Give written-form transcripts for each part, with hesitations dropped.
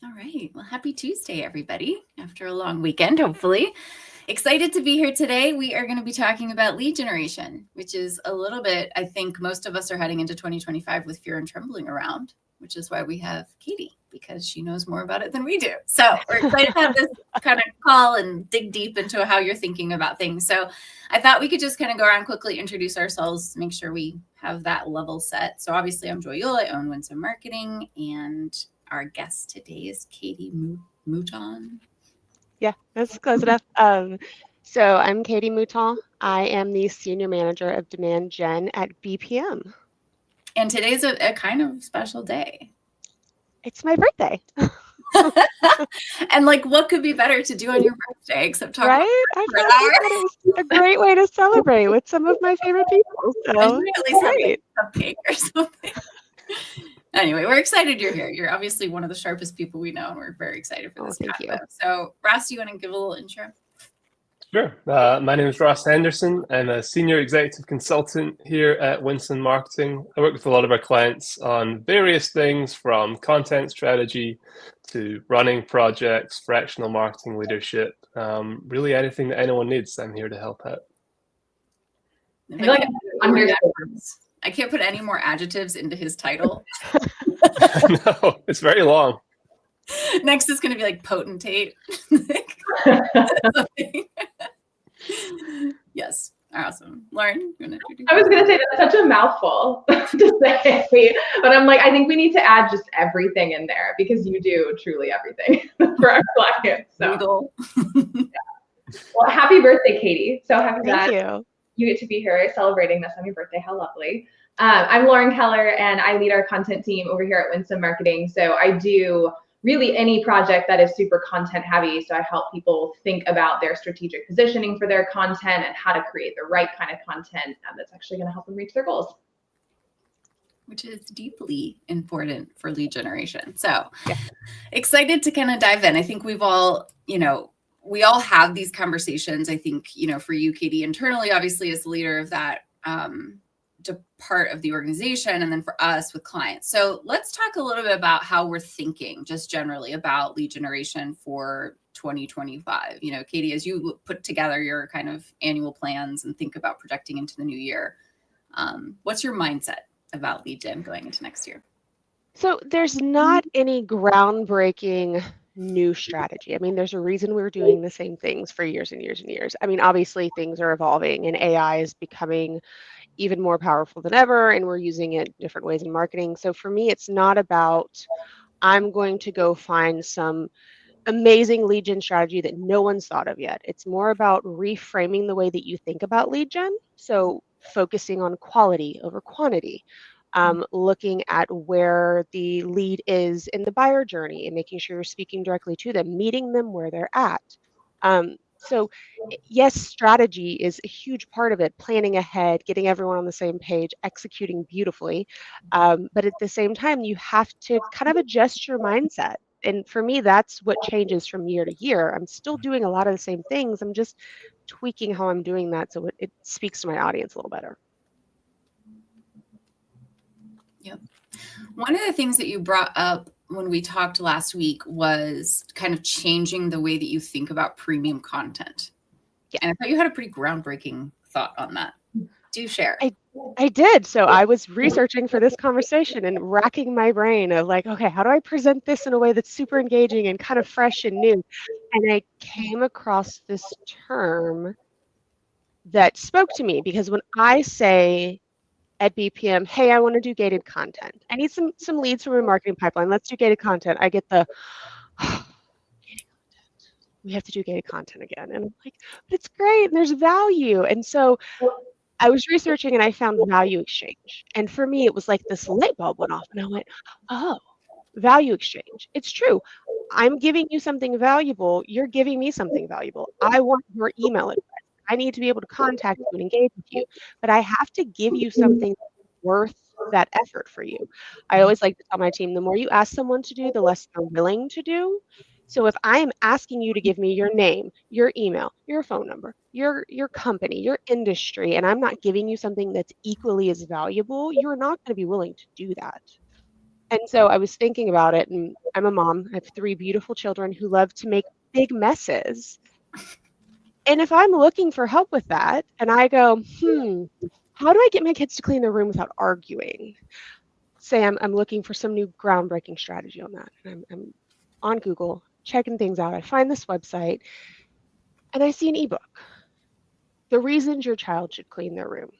All right. Well, happy Tuesday, everybody, after a long weekend, hopefully. Excited to be here today. We are going to be talking about lead generation, which is a little bit, I think most of us are heading into 2025 with fear and trembling around, which is why we have Katie, because she knows more about it than we do. So we're excited to have this kind of call and dig deep into how you're thinking about things. So I thought we could just kind of go around quickly, introduce ourselves, make sure we have that level set. So obviously I'm Joy Yule. I own Winsome Marketing, and our guest today is Katie Mouton. Yeah, that's close enough. So I'm Katie Mouton. I am the Senior Manager of Demand Gen at BPM. And today's a kind of special day. It's my birthday. And like, what could be better to do on your birthday except talk right? about I thought it was a great way to celebrate with some of my favorite people. So at least have like a cupcake or something. Anyway, we're excited you're here. You're obviously one of the sharpest people we know, and we're very excited for this. Thank you. So, Ross, do you want to give a little intro? Sure. My name is Ross Henderson. I'm a senior executive consultant here at Winsome Marketing. I work with a lot of our clients on various things from content strategy to running projects, fractional marketing leadership, really anything that anyone needs, I'm here to help out. I feel like I can't put any more adjectives into his title. No, it's very long. Next is going to be like potentate. Yes, awesome. Lauren, you want to introduce? I was going to say that's such a mouthful to say, but I'm like, I think we need to add just everything in there because you do truly everything for our clients. So. Yeah. Well, happy birthday, Katie. So happy that you get to be here celebrating this on your birthday. How lovely. I'm Lauren Keller, and I lead our content team over here at Winsome Marketing. So I do really any project that is super content heavy. So I help people think about their strategic positioning for their content and how to create the right kind of content that's actually going to help them reach their goals. Which is deeply important for lead generation. So excited to kind of dive in. I think we've all, we all have these conversations. I think, for you, Katie, internally, obviously as the leader of that part of the organization, and then for us with clients. So let's talk a little bit about how we're thinking just generally about lead generation for 2025. Katie, as you put together your kind of annual plans and think about projecting into the new year, what's your mindset about lead gen going into next year? So there's not any groundbreaking new strategy. I mean, there's a reason we're doing the same things for years and years and years. I mean, obviously things are evolving and AI is becoming even more powerful than ever, and we're using it different ways in marketing. So for me, it's not about I'm going to go find some amazing lead gen strategy that no one's thought of yet. It's more about reframing the way that you think about lead gen. So focusing on quality over quantity, looking at where the lead is in the buyer journey and making sure you're speaking directly to them, meeting them where they're at. So yes, strategy is a huge part of it, planning ahead, getting everyone on the same page, executing beautifully. But at the same time, you have to kind of adjust your mindset. And for me, that's what changes from year to year. I'm still doing a lot of the same things. I'm just tweaking how I'm doing that so it speaks to my audience a little better. Yep. One of the things that you brought up when we talked last week was kind of changing the way that you think about premium content. Yeah. And I thought you had a pretty groundbreaking thought on that. Do share. I did. So I was researching for this conversation and racking my brain of like, okay, how do I present this in a way that's super engaging and kind of fresh and new? And I came across this term that spoke to me because when I say at BPM, hey, I want to do gated content. I need some leads from a marketing pipeline. Let's do gated content. I get the gated content. We have to do gated content again. And I'm like, but it's great and there's value. And so I was researching and I found value exchange. And for me, it was like this light bulb went off and I went, oh, value exchange. It's true. I'm giving you something valuable. You're giving me something valuable. I want your email address. I need to be able to contact you and engage with you, but I have to give you something worth that effort for you. I always like to tell my team, the more you ask someone to do, the less they're willing to do. So if I am asking you to give me your name, your email, your phone number, your company, your industry, and I'm not giving you something that's equally as valuable, you're not going to be willing to do that. And so I was thinking about it, and I'm a mom. I have 3 beautiful children who love to make big messes. And if I'm looking for help with that, and I go, how do I get my kids to clean their room without arguing? Say I'm looking for some new groundbreaking strategy on that. And I'm on Google checking things out. I find this website, and I see an ebook. The reasons your child should clean their room.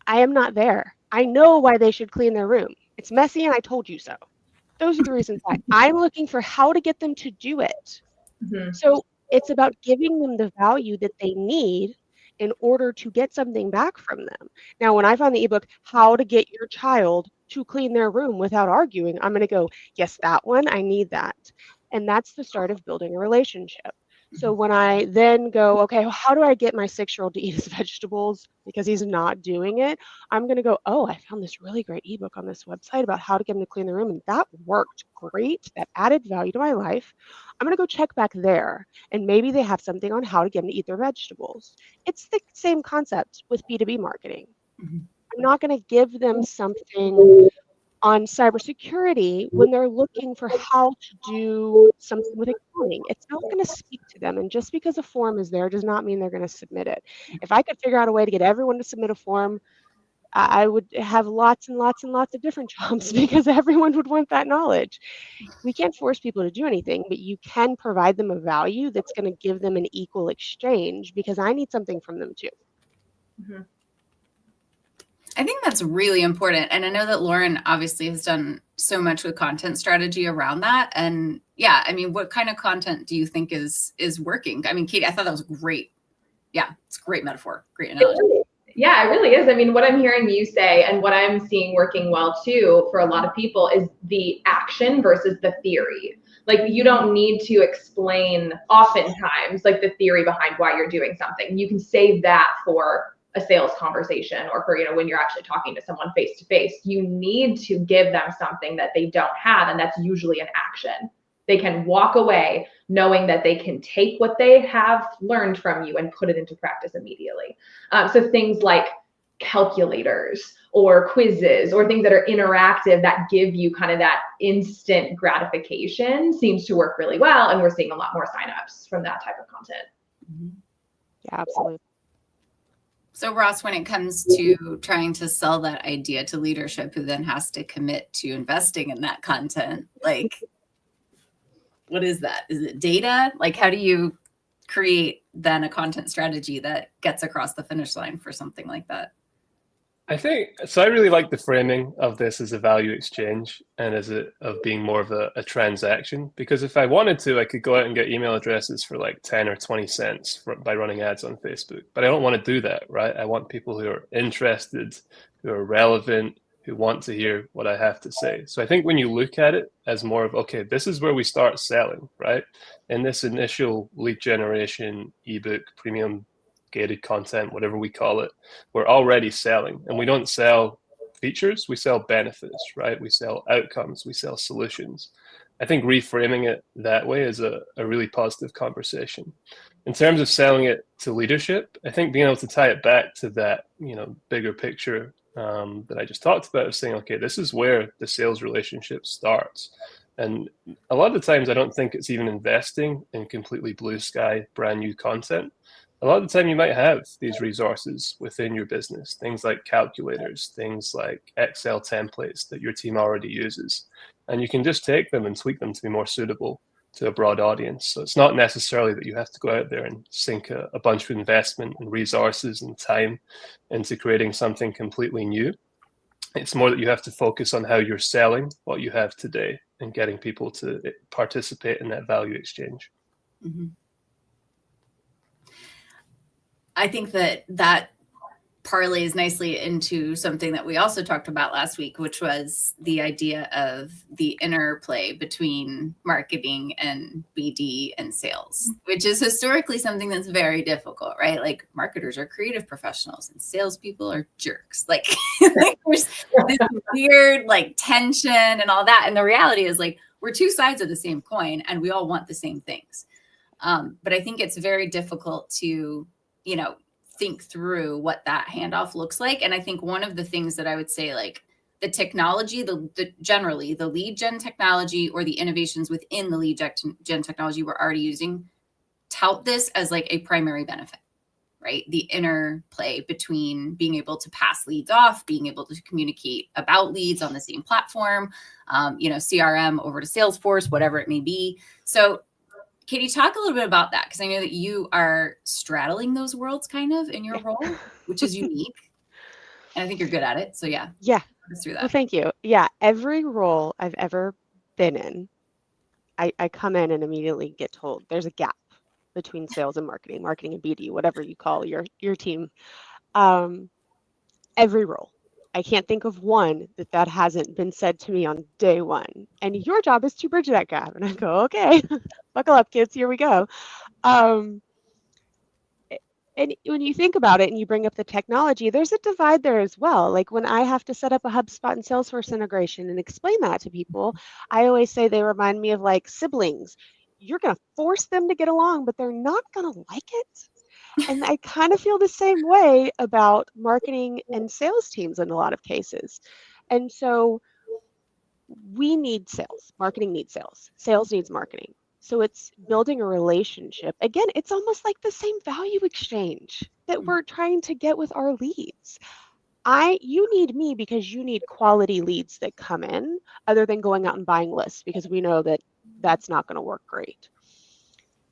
I am not there. I know why they should clean their room. It's messy, and I told you so. Those are the reasons why. I'm looking for how to get them to do it. Mhm. So it's about giving them the value that they need in order to get something back from them. Now, when I find the ebook, How to Get Your Child to Clean Their Room Without Arguing, I'm going to go, yes, that one, I need that. And that's the start of building a relationship. So when I then go, okay, well, how do I get my 6-year-old to eat his vegetables because he's not doing it? I'm going to go, oh, I found this really great ebook on this website about how to get him to clean the room. And that worked great. That added value to my life. I'm going to go check back there. And maybe they have something on how to get them to eat their vegetables. It's the same concept with B2B marketing. Mhm. I'm not going to give them something on cybersecurity when they're looking for how to do something with accounting. It's not going to speak to them. And just because a form is there does not mean they're going to submit it. If I could figure out a way to get everyone to submit a form, I would have lots and lots and lots of different jobs because everyone would want that knowledge. We can't force people to do anything, but you can provide them a value that's going to give them an equal exchange because I need something from them too. Mhm. I think that's really important. And I know that Lauren obviously has done so much with content strategy around that. And yeah, I mean, what kind of content do you think is working? I mean, Katie, I thought that was great. Yeah, it's a great metaphor. Great analogy. Yeah, it really is. I mean, what I'm hearing you say and what I'm seeing working well too for a lot of people is the action versus the theory. Like you don't need to explain oftentimes like the theory behind why you're doing something. You can save that for a sales conversation or for, when you're actually talking to someone face to face. You need to give them something that they don't have, and that's usually an action. They can walk away knowing that they can take what they have learned from you and put it into practice immediately. So things like calculators or quizzes or things that are interactive that give you kind of that instant gratification seems to work really well. And we're seeing a lot more signups from that type of content. Yeah, absolutely. So Ross, when it comes to trying to sell that idea to leadership who then has to commit to investing in that content, like, what is that? Is it data? Like, how do you create then a content strategy that gets across the finish line for something like that? I think so. I really like the framing of this as a value exchange and of being more of a transaction. Because if I wanted to, I could go out and get email addresses for like 10 or 20 cents by running ads on Facebook. But I don't want to do that, right? I want people who are interested, who are relevant, who want to hear what I have to say. So I think when you look at it as more of, okay, this is where we start selling, right? In this initial lead generation, ebook, premium gated content, whatever we call it, we're already selling. And we don't sell features, we sell benefits, right? We sell outcomes, we sell solutions. I think reframing it that way is a really positive conversation. In terms of selling it to leadership, I think being able to tie it back to that, bigger picture that I just talked about, of saying, okay, this is where the sales relationship starts. And a lot of the times I don't think it's even investing in completely blue sky, brand new content. A lot of the time you might have these resources within your business, things like calculators, things like Excel templates that your team already uses. And you can just take them and tweak them to be more suitable to a broad audience. So it's not necessarily that you have to go out there and sink a bunch of investment and resources and time into creating something completely new. It's more that you have to focus on how you're selling what you have today and getting people to participate in that value exchange. Mm-hmm. I think that parlays nicely into something that we also talked about last week, which was the idea of the interplay between marketing and BD and sales, which is historically something that's very difficult, right? Like marketers are creative professionals and salespeople are jerks. Like, there's this weird like tension and all that. And the reality is like, we're two sides of the same coin and we all want the same things. But I think it's very difficult to, think through what that handoff looks like. And I think one of the things that I would say, like, the technology, generally the lead gen technology or the innovations within the lead gen technology we're already using, tout this as like a primary benefit, right? The interplay between being able to pass leads off, being able to communicate about leads on the same platform, CRM over to Salesforce, whatever it may be. So Katie, talk a little bit about that, because I know that you are straddling those worlds kind of in your role, which is unique. And I think you're good at it. So yeah. Through that. Well, thank you. Yeah. Every role I've ever been in, I come in and immediately get told there's a gap between sales and marketing and BD, whatever you call your team. Every role. I can't think of one that hasn't been said to me on day one. And your job is to bridge that gap. And I go, okay, buckle up, kids. Here we go. And when you think about it and you bring up the technology, there's a divide there as well. Like when I have to set up a HubSpot and Salesforce integration and explain that to people, I always say they remind me of like siblings. You're going to force them to get along, but they're not going to like it. And I kind of feel the same way about marketing and sales teams in a lot of cases. And so we need sales. Marketing needs sales. Sales needs marketing. So it's building a relationship. Again, it's almost like the same value exchange that we're trying to get with our leads. You need me because you need quality leads that come in, other than going out and buying lists, because we know that that's not going to work great.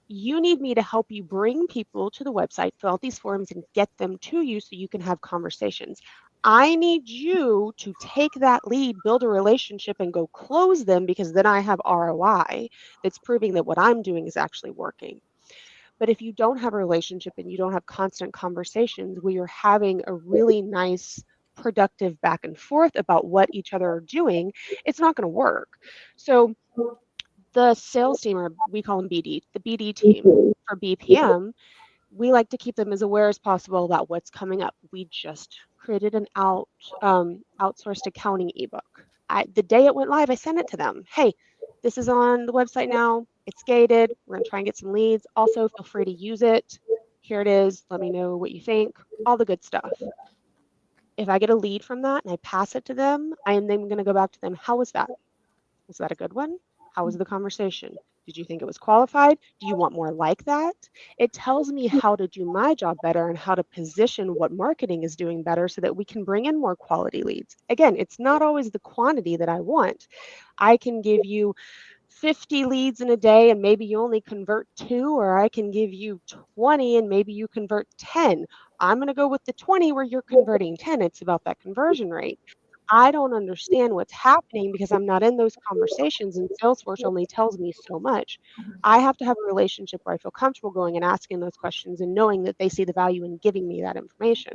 You need me to help you bring people to the website, fill out these forms, and get them to you so you can have conversations. I need you to take that lead, build a relationship, and go close them, because then I have ROI that's proving that what I'm doing is actually working. But if you don't have a relationship and you don't have constant conversations where you're having a really nice, productive back and forth about what each other are doing, it's not going to work. So the sales team, or we call them BD, the BD team for BPM, we like to keep them as aware as possible about what's coming up. We just created an outsourced accounting ebook. The day it went live, I sent it to them. Hey, this is on the website now. It's gated. We're going to try and get some leads. Also, feel free to use it. Here it is. Let me know what you think. All the good stuff. If I get a lead from that and I pass it to them, I am then going to go back to them. How was that? Was that a good one? How was the conversation? Did you think it was qualified? Do you want more like that? It tells me how to do my job better and how to position what marketing is doing better so that we can bring in more quality leads. Again, it's not always the quantity that I want. I can give you 50 leads in a day and maybe you only convert 2, or I can give you 20 and maybe you convert 10. I'm going to go with the 20 where you're converting 10. It's about that conversion rate. I don't understand what's happening because I'm not in those conversations, and Salesforce only tells me so much. I have to have a relationship where I feel comfortable going and asking those questions and knowing that they see the value in giving me that information.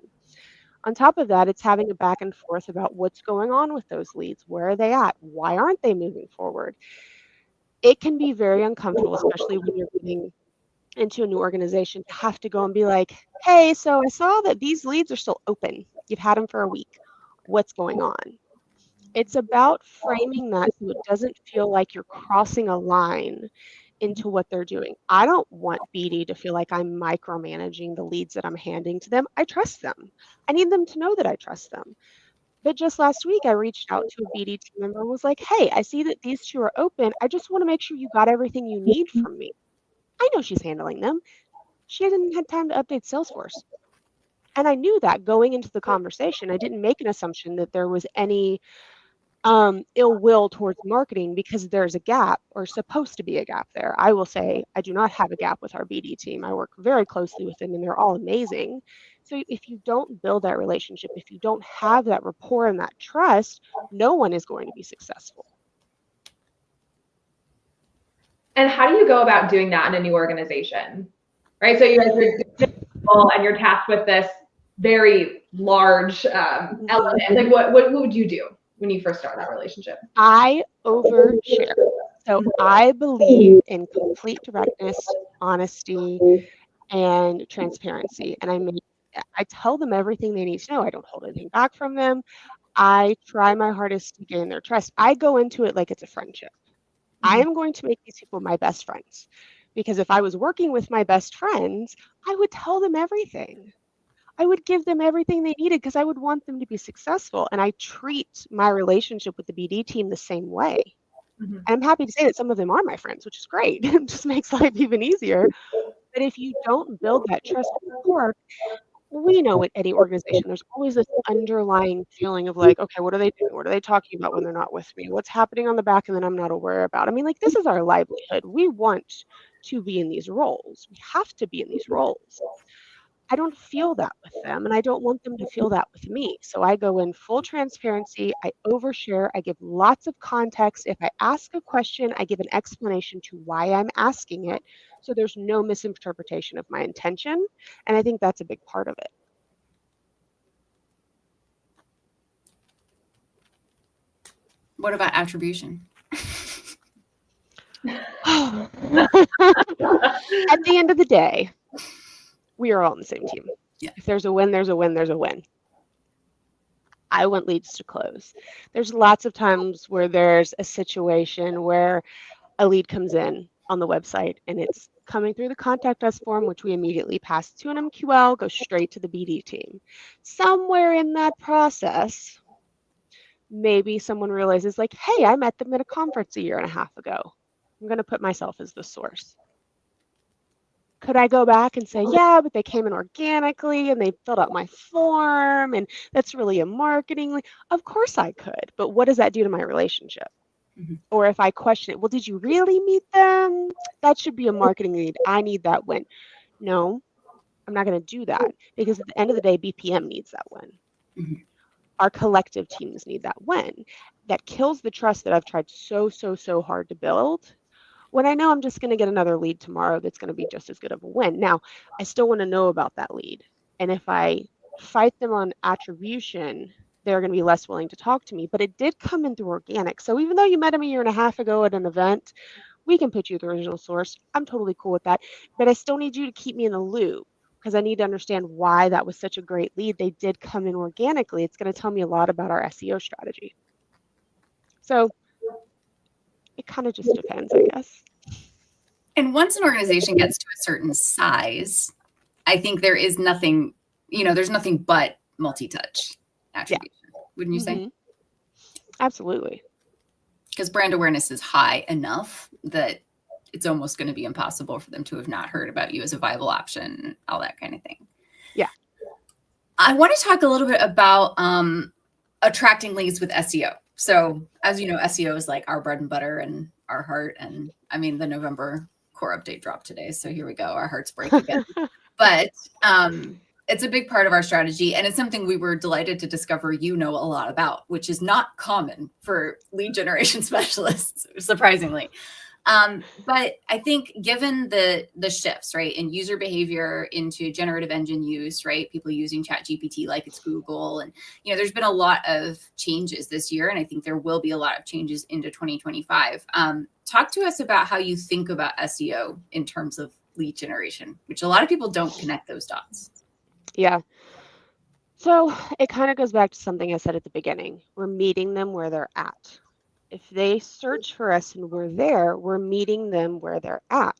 On top of that, it's having a back and forth about what's going on with those leads. Where are they at? Why aren't they moving forward? It can be very uncomfortable, especially when you're getting into a new organization, to have to go and be like, hey, so I saw that these leads are still open. You've had them for a week. What's going on? It's about framing that so it doesn't feel like you're crossing a line into what they're doing. I don't want BD to feel like I'm micromanaging the leads that I'm handing to them. I trust them. I need them to know that I trust them. But just last week, I reached out to a BD team member and was like, hey, I see that these 2 are open. I just want to make sure you got everything you need from me. I know she's handling them. She hadn't had time to update Salesforce. And I knew that going into the conversation. I didn't make an assumption that there was any ill will towards marketing because there's a gap, or supposed to be a gap there. I will say I do not have a gap with our BD team. I work very closely with them and they're all amazing. So if you don't build that relationship, if you don't have that rapport and that trust, no one is going to be successful. And how do you go about doing that in a new organization? Right? So you guys are and you're tasked with this very large element. Like what would you do when you first start that relationship? I overshare. So I believe in complete directness, honesty, and transparency. And I tell them everything they need to know. I don't hold anything back from them. I try my hardest to gain their trust. I go into it like it's a friendship. I am going to make these people my best friends, because if I was working with my best friends, I would tell them everything. I would give them everything they needed because I would want them to be successful. And I treat my relationship with the BD team the same way. Mm-hmm. And I'm happy to say that some of them are my friends, which is great. It just makes life even easier. But if you don't build that trust and rapport, we know at any organization, there's always this underlying feeling of like, okay, what are they doing? What are they talking about when they're not with me? What's happening on the back end that I'm not aware about? I mean, like, this is our livelihood. We want to be in these roles. We have to be in these roles. I don't feel that with them, and I don't want them to feel that with me. So I go in full transparency. I overshare. I give lots of context. If I ask a question, I give an explanation to why I'm asking it. So there's no misinterpretation of my intention. And I think that's a big part of it. What about attribution? At the end of the day, we are all on the same team. Yeah. If there's a win, there's a win, there's a win. I want leads to close. There's lots of times where there's a situation where a lead comes in on the website and it's coming through the contact us form, which we immediately pass to an MQL, goes straight to the BD team. Somewhere in that process, maybe someone realizes like, hey, I met them at a conference a year and a half ago. I'm going to put myself as the source. Could I go back and say, yeah, but they came in organically and they filled out my form and that's really a marketing lead? Of course I could, but what does that do to my relationship? Mm-hmm. Or if I question it, well, did you really meet them? That should be a marketing lead. I need that win. No, I'm not going to do that because at the end of the day, BPM needs that win. Mm-hmm. Our collective teams need that win. That kills the trust that I've tried so hard to build when I know I'm just going to get another lead tomorrow that's going to be just as good of a win. Now, I still want to know about that lead. And if I fight them on attribution, they're going to be less willing to talk to me. But it did come in through organic. So even though you met him a year and a half ago at an event, we can put you the original source. I'm totally cool with that. But I still need you to keep me in the loop because I need to understand why that was such a great lead. They did come in organically. It's going to tell me a lot about our SEO strategy. So it kind of just depends, I guess. And once an organization gets to a certain size, I think there is nothing, there's nothing but multi-touch attribution. Yeah. Wouldn't you say? Absolutely. Because brand awareness is high enough that it's almost going to be impossible for them to have not heard about you as a viable option, all that kind of thing. Yeah. I want to talk a little bit about attracting leads with SEO. So as you know, SEO is like our bread and butter and our heart. And I mean, the November core update dropped today. So here we go. Our hearts break again. But it's a big part of our strategy. And it's something we were delighted to discover you know a lot about, which is not common for lead generation specialists, surprisingly. But I think given the shifts, right, in user behavior into generative engine use, right, people using ChatGPT like it's Google, and there's been a lot of changes this year, and I think there will be a lot of changes into 2025. Talk to us about how you think about SEO in terms of lead generation, which a lot of people don't connect those dots. Yeah. So it kind of goes back to something I said at the beginning. We're meeting them where they're at. If they search for us and we're there, we're meeting them where they're at.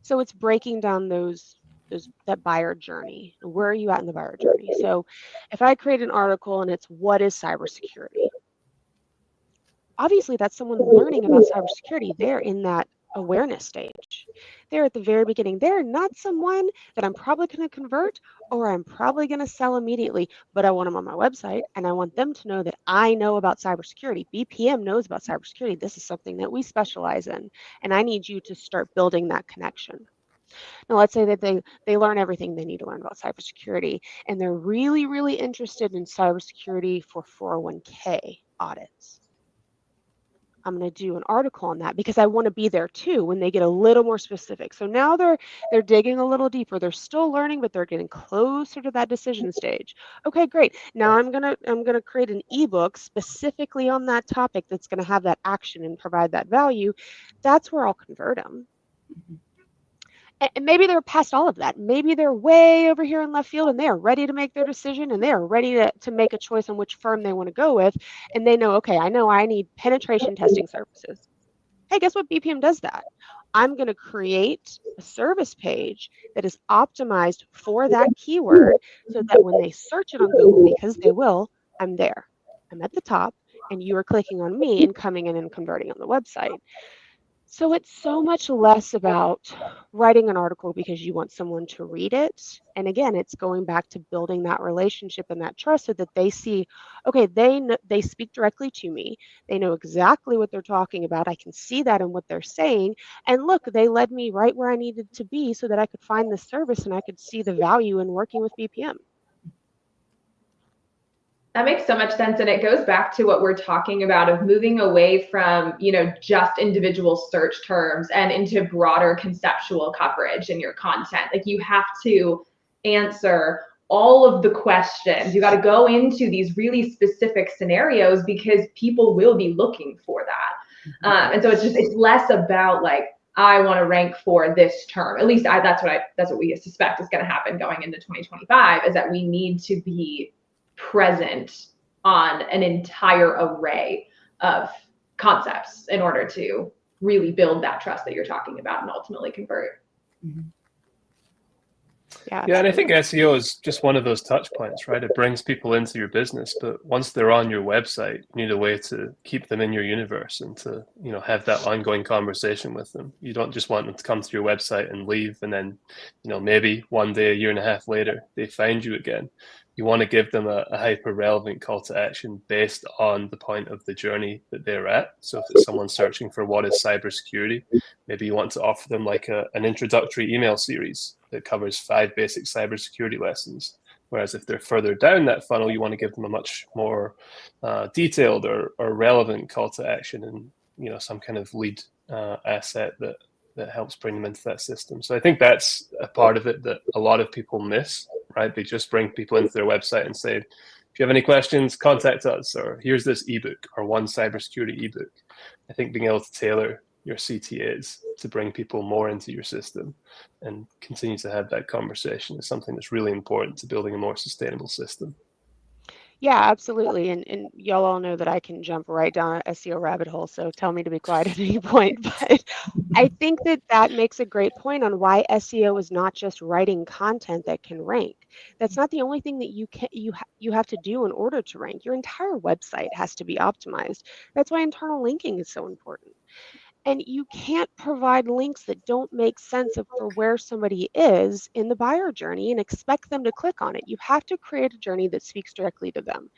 So it's breaking down that buyer journey. Where are you at in the buyer journey? So if I create an article and it's what is cybersecurity? Obviously, that's someone learning about cybersecurity. They're in that awareness stage. They're at the very beginning. They're not someone that I'm probably going to convert or I'm probably going to sell immediately, but I want them on my website and I want them to know that I know about cybersecurity. BPM knows about cybersecurity. This is something that we specialize in, and I need you to start building that connection. Now, let's say that they learn everything they need to learn about cybersecurity, and they're really, really interested in cybersecurity for 401k audits. I'm going to do an article on that because I want to be there too when they get a little more specific. So now they're digging a little deeper. They're still learning, but they're getting closer to that decision stage. Okay, great. Now I'm going to create an ebook specifically on that topic that's going to have that action and provide that value. That's where I'll convert them. Mm-hmm. And maybe they're past all of that. Maybe they're way over here in left field and they are ready to make their decision and they are ready to make a choice on which firm they want to go with. And they know, okay, I know I need penetration testing services. Hey, guess what? BPM does that. I'm going to create a service page that is optimized for that keyword so that when they search it on Google, because they will, I'm there. I'm at the top, and you are clicking on me and coming in and converting on the website. So it's so much less about writing an article because you want someone to read it. And again, it's going back to building that relationship and that trust so that they see, okay, they speak directly to me. They know exactly what they're talking about. I can see that in what they're saying. And look, they led me right where I needed to be so that I could find the service and I could see the value in working with BPM. That makes so much sense. And it goes back to what we're talking about of moving away from, just individual search terms and into broader conceptual coverage in your content. Like, you have to answer all of the questions. You got to go into these really specific scenarios because people will be looking for that. And so it's less about like, I want to rank for this term. At least that's what we suspect is going to happen going into 2025, is that we need to be present on an entire array of concepts in order to really build that trust that you're talking about and ultimately convert. Mm-hmm. Yeah, and I think SEO is just one of those touch points, right? It brings people into your business, but once they're on your website, you need a way to keep them in your universe and to, have that ongoing conversation with them. You don't just want them to come to your website and leave, and then, maybe one day, a year and a half later, they find you again. You want to give them a hyper relevant call to action based on the point of the journey that they're at. So if it's someone searching for what is cybersecurity, maybe you want to offer them like an introductory email series that covers 5 basic cybersecurity lessons. Whereas if they're further down that funnel, you want to give them a much more detailed or relevant call to action and some kind of lead asset that helps bring them into that system. So I think that's a part of it that a lot of people miss, right? They just bring people into their website and say, if you have any questions, contact us, or here's this ebook or one cybersecurity ebook. I think being able to tailor your CTAs to bring people more into your system and continue to have that conversation is something that's really important to building a more sustainable system. Yeah, absolutely. And y'all all know that I can jump right down an SEO rabbit hole, so tell me to be quiet at any point. But I think that makes a great point on why SEO is not just writing content that can rank. That's not the only thing that you have to do in order to rank. Your entire website has to be optimized. That's why internal linking is so important. And you can't provide links that don't make sense for where somebody is in the buyer journey and expect them to click on it. You have to create a journey that speaks directly to them.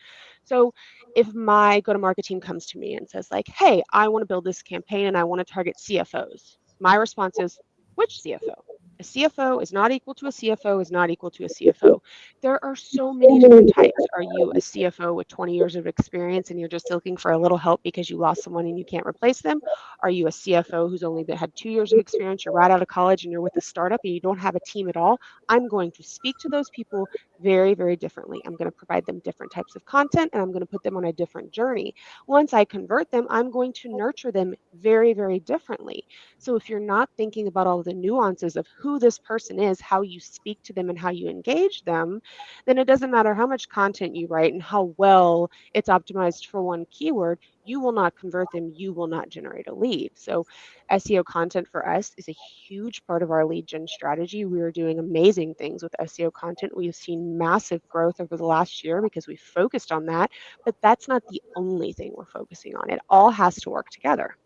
So if my go-to-market team comes to me and says like, hey, I want to build this campaign and I want to target CFOs, my response is, which CFO? A CFO is not equal to a CFO is not equal to a CFO. There are so many different types. Are you a CFO with 20 years of experience and you're just looking for a little help because you lost someone and you can't replace them? Are you a CFO who's only had 2 years of experience, you're right out of college and you're with a startup and you don't have a team at all? I'm going to speak to those people very, very differently. I'm going to provide them different types of content and I'm going to put them on a different journey. Once I convert them, I'm going to nurture them very, very differently. So if you're not thinking about all the nuances of who this person is, how you speak to them and how you engage them, then it doesn't matter how much content you write and how well it's optimized for one keyword, you will not convert them, you will not generate a lead. So SEO content for us is a huge part of our lead gen strategy. We are doing amazing things with SEO content. We've seen massive growth over the last year because we focused on that, but that's not the only thing we're focusing on. It all has to work together.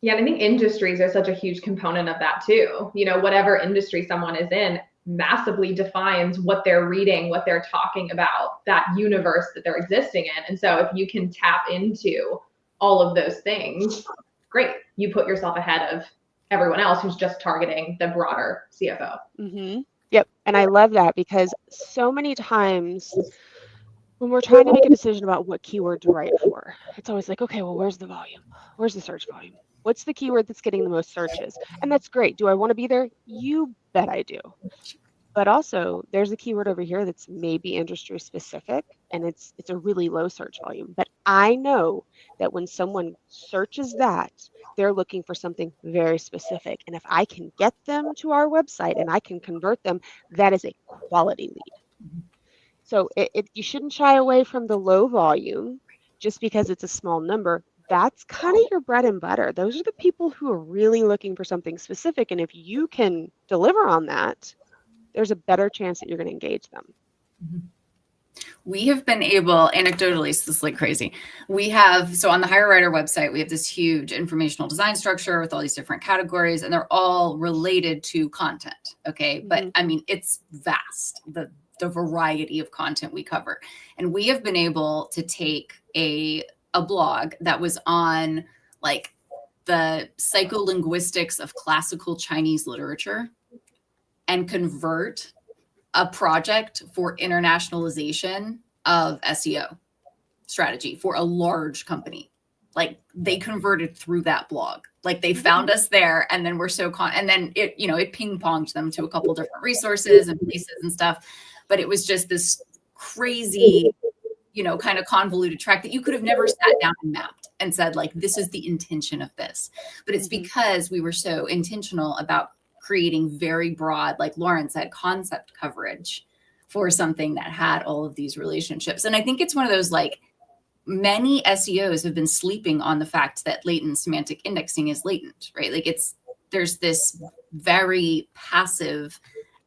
Yeah, and I think industries are such a huge component of that too. Whatever industry someone is in massively defines what they're reading, what they're talking about, that universe that they're existing in. And so if you can tap into all of those things, great. You put yourself ahead of everyone else who's just targeting the broader CFO. Mm-hmm. Yep. And I love that because so many times when we're trying to make a decision about what keyword to write for, it's always like, okay, well, where's the volume? Where's the search volume? What's the keyword that's getting the most searches? And that's great. Do I want to be there? You bet I do. But also there's a keyword over here that's maybe industry specific and it's a really low search volume. But I know that when someone searches that, they're looking for something very specific. And if I can get them to our website and I can convert them, that is a quality lead. So you shouldn't shy away from the low volume just because it's a small number. that's kind of your bread and butter. Those are the people who are really looking for something specific. And if you can deliver on that, there's a better chance that you're going to engage them. We have been able, anecdotally, so this is like crazy. We have, so on the Hire Writer website, we have this huge informational design structure with all these different categories, and they're all related to content. Okay. But I mean, it's vast, the variety of content we cover. And we have been able to take a blog that was on like the psycholinguistics of classical Chinese literature and convert a project for internationalization of SEO strategy for a large company. Like they converted through that blog. Like they found us there, and then we're and then it, you know, it ping ponged them to a couple different resources and places and stuff. But it was just this crazy, you know, kind of convoluted track that you could have never sat down and mapped and said, like, this is the intention of this. But it's because we were so intentional about creating very broad, like Lauren said, concept coverage for something that had all of these relationships. And I think it's one of those, like, many SEOs have been sleeping on the fact that latent semantic indexing is latent, right? Like there's this very passive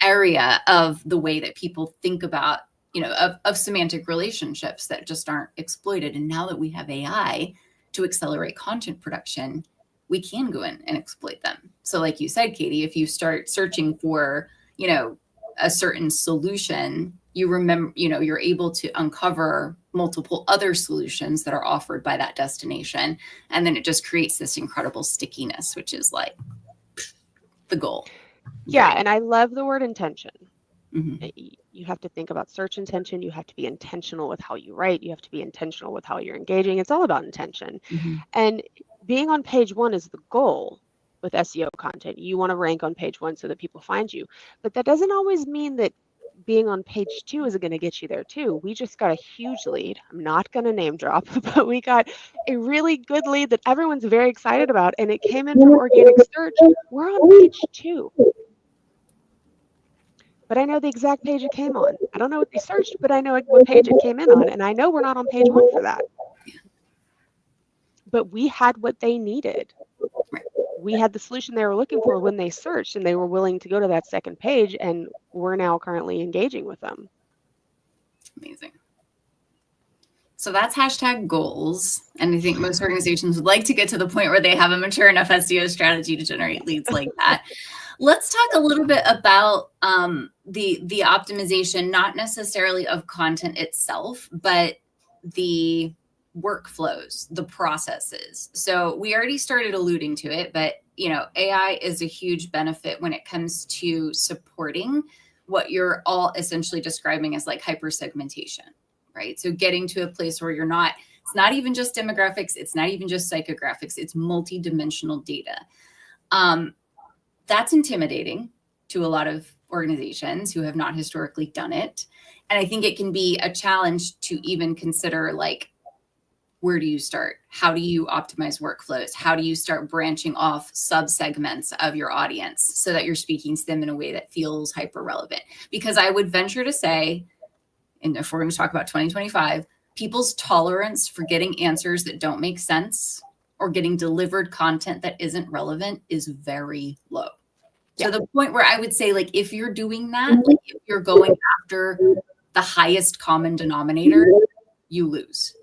area of the way that people think about, you know, of semantic relationships that just aren't exploited. And now that we have AI to accelerate content production, we can go in and exploit them. So like you said, Katie, if you start searching for, you know, a certain solution, you remember, you know, you're able to uncover multiple other solutions that are offered by that destination. And then it just creates this incredible stickiness, which is like the goal. Yeah. And I love the word intention. You have to think about search intention. You have to be intentional with how you write. You have to be intentional with how you're engaging. It's all about intention. And being on page one is the goal with SEO content. You want to rank on page one so that people find you. But that doesn't always mean that being on page two is going to get you there too. We just got a huge lead. I'm not going to name drop, but we got a really good lead that everyone's very excited about. And it came in from organic search. We're on page 2. But I know the exact page it came on. I don't know what they searched, but I know what page it came in on. And I know we're not on page 1 for that. But we had what they needed. We had the solution they were looking for when they searched, and they were willing to go to that second page, and we're now currently engaging with them. Amazing. So that's hashtag goals. And I think most organizations would like to get to the point where they have a mature enough SEO strategy to generate leads like that. Let's talk a little bit about the optimization, not necessarily of content itself, but the workflows, the processes. So we already started alluding to it, but you know, AI is a huge benefit when it comes to supporting what you're all essentially describing as like hypersegmentation, right? So getting to a place where it's not even just demographics, it's not even just psychographics, it's multidimensional data. That's intimidating to a lot of organizations who have not historically done it. And I think it can be a challenge to even consider, like, where do you start? How do you optimize workflows? How do you start branching off subsegments of your audience so that you're speaking to them in a way that feels hyper relevant? Because I would venture to say, and if we're going to talk about 2025, people's tolerance for getting answers that don't make sense or getting delivered content that isn't relevant is very low. To the point where I would say, like, if you're doing that, like if you're going after the highest common denominator, you lose.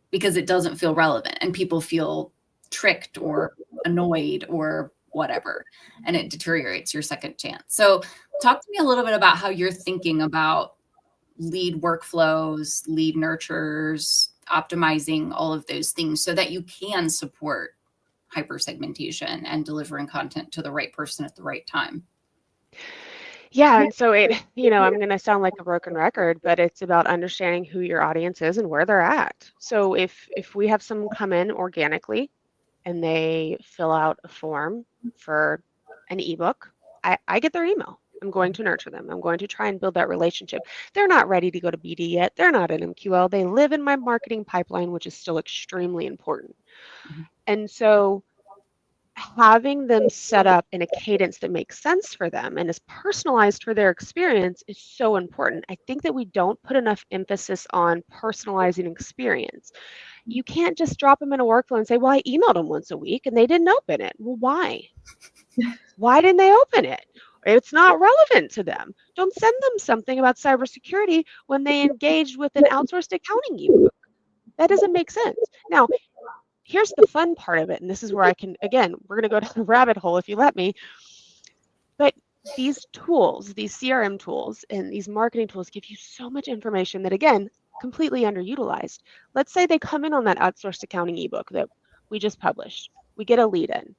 Because it doesn't feel relevant and people feel tricked or annoyed or whatever, and it deteriorates your second chance. So talk to me a little bit about how you're thinking about lead workflows, lead nurtures, optimizing all of those things so that you can support hypersegmentation and delivering content to the right person at the right time. Yeah, and so I'm going to sound like a broken record, but it's about understanding who your audience is and where they're at. So if we have someone come in organically and they fill out a form for an ebook, I get their email. I'm going to nurture them. I'm going to try and build that relationship. They're not ready to go to BD yet. They're not in MQL. They live in my marketing pipeline, which is still extremely important. And so having them set up in a cadence that makes sense for them and is personalized for their experience is so important. I think that we don't put enough emphasis on personalizing experience. You can't just drop them in a workflow and say, well, I emailed them once a week and they didn't open it. Well, why? Why didn't they open it? It's not relevant to them. Don't send them something about cybersecurity when they engaged with an outsourced accounting ebook. That doesn't make sense. Now, here's the fun part of it. And this is where I can, again, we're going to go down the rabbit hole if you let me. But these tools, these CRM tools and these marketing tools give you so much information that, again, completely underutilized. Let's say they come in on that outsourced accounting ebook that we just published. We get a lead in.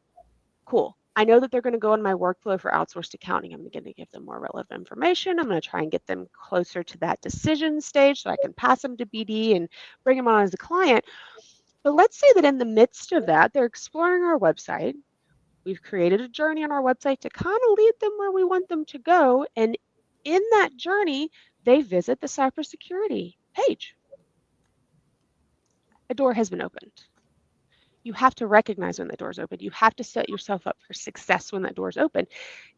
Cool. I know that they're going to go in my workflow for outsourced accounting. I'm going to give them more relevant information. I'm going to try and get them closer to that decision stage so I can pass them to BD and bring them on as a client. But let's say that in the midst of that, they're exploring our website. We've created a journey on our website to kind of lead them where we want them to go. And in that journey, they visit the cybersecurity page. A door has been opened. You have to recognize when the door's open. You have to set yourself up for success when that door's open.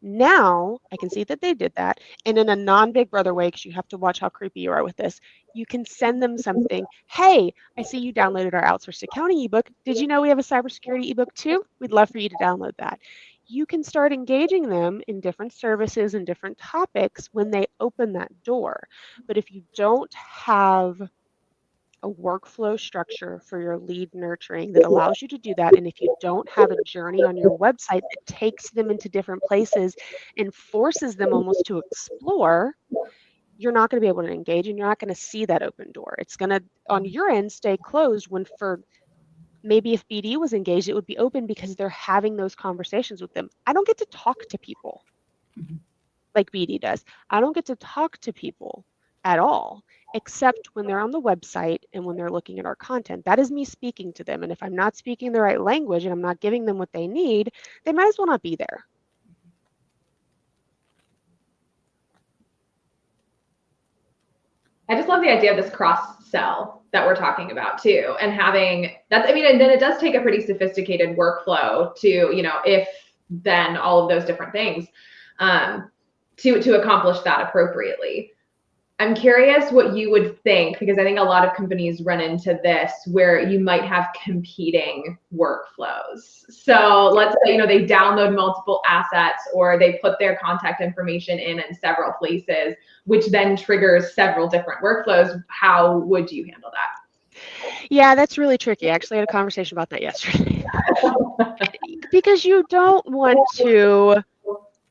Now, I can see that they did that. And in a non-Big Brother way, because you have to watch how creepy you are with this, you can send them something. Hey, I see you downloaded our outsourced accounting ebook. Did you know we have a cybersecurity ebook too? We'd love for you to download that. You can start engaging them in different services and different topics when they open that door. But if you don't have a workflow structure for your lead nurturing that allows you to do that, and if you don't have a journey on your website that takes them into different places and forces them almost to explore, you're not going to be able to engage and you're not going to see that open door. It's going to, on your end, stay closed when for maybe if BD was engaged, it would be open because they're having those conversations with them. I don't get to talk to people like BD does. I don't get to talk to people at all, except when they're on the website and when they're looking at our content. That is me speaking to them. And if I'm not speaking the right language and I'm not giving them what they need, they might as well not be there. I just love the idea of this cross sell that we're talking about too. And having that's, I mean, and then it does take a pretty sophisticated workflow to, you know, if then all of those different things to accomplish that appropriately. I'm curious what you would think, because I think a lot of companies run into this where you might have competing workflows. So let's say, you know, they download multiple assets or they put their contact information in several places, which then triggers several different workflows. How would you handle that? Yeah, that's really tricky. I actually had a conversation about that yesterday. Because you don't want to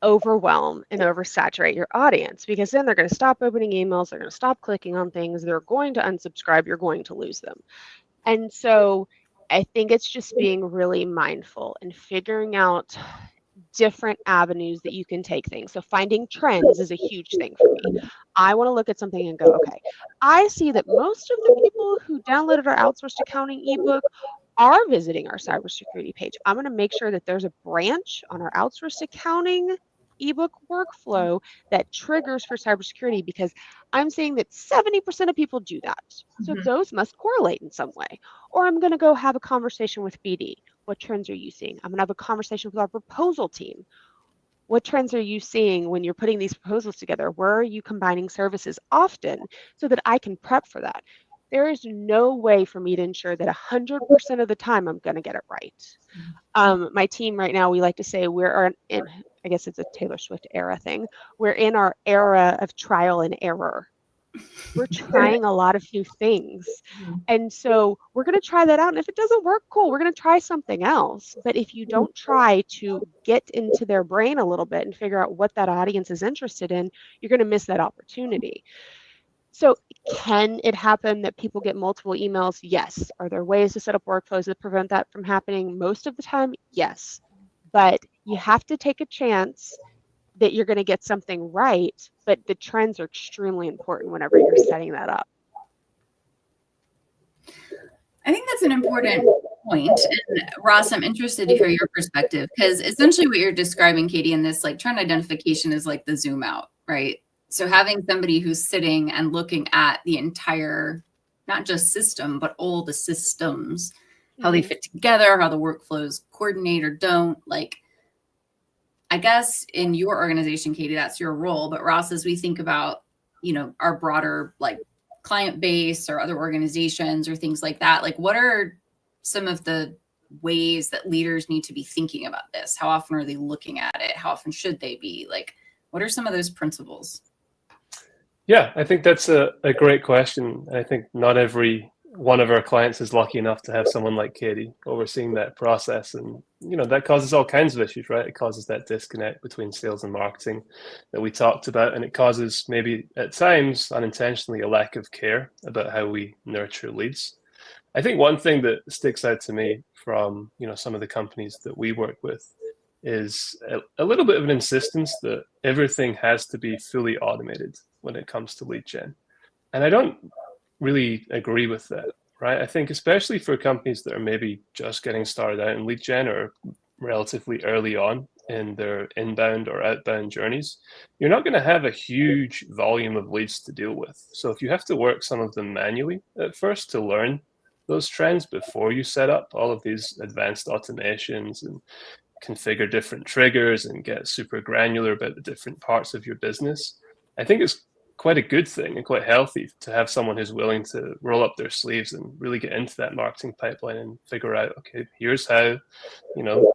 overwhelm and oversaturate your audience, because then they're going to stop opening emails, they're going to stop clicking on things, they're going to unsubscribe, you're going to lose them. And so I think it's just being really mindful and figuring out different avenues that you can take things. So finding trends is a huge thing for me. I want to look at something and go, okay, I see that most of the people who downloaded our outsourced accounting ebook are visiting our cybersecurity page. I'm going to make sure that there's a branch on our outsourced accounting ebook workflow that triggers for cybersecurity, because I'm seeing that 70% of people do that. So those must correlate in some way. Or I'm going to go have a conversation with BD. What trends are you seeing? I'm going to have a conversation with our proposal team. What trends are you seeing when you're putting these proposals together? Where are you combining services often so that I can prep for that? There is no way for me to ensure that 100% of the time I'm going to get it right. My team right now, we like to say we're in, I guess it's a Taylor Swift era thing. We're in our era of trial and error. We're trying a lot of new things. And so we're going to try that out. And if it doesn't work, cool, we're going to try something else. But if you don't try to get into their brain a little bit and figure out what that audience is interested in, you're going to miss that opportunity. So can it happen that people get multiple emails? Yes. Are there ways to set up workflows that prevent that from happening? Most of the time, yes. But you have to take a chance that you're going to get something right, but the trends are extremely important whenever you're setting that up. I think that's an important point. And Ross, I'm interested to hear your perspective, because essentially what you're describing, Katie, in this like trend identification is like the zoom out, right? So having somebody who's sitting and looking at the entire, not just system, but all the systems, how they fit together, how the workflows coordinate or don't. Like, I guess in your organization, Katie, that's your role. But Ross, as we think about, you know, our broader like client base or other organizations or things like that, like what are some of the ways that leaders need to be thinking about this? How often are they looking at it? How often should they be? Like, what are some of those principles? Yeah, I think that's a great question. I think not every one of our clients is lucky enough to have someone like Katie overseeing that process. And, that causes all kinds of issues, right? It causes that disconnect between sales and marketing that we talked about. And it causes maybe at times unintentionally a lack of care about how we nurture leads. I think one thing that sticks out to me from, some of the companies that we work with is a little bit of an insistence that everything has to be fully automated when it comes to lead gen. And I don't really agree with that, right? I think especially for companies that are maybe just getting started out in lead gen or relatively early on in their inbound or outbound journeys, you're not going to have a huge volume of leads to deal with. So if you have to work some of them manually at first to learn those trends before you set up all of these advanced automations and configure different triggers and get super granular about the different parts of your business, I think it's quite a good thing and quite healthy to have someone who's willing to roll up their sleeves and really get into that marketing pipeline and figure out, okay, here's how,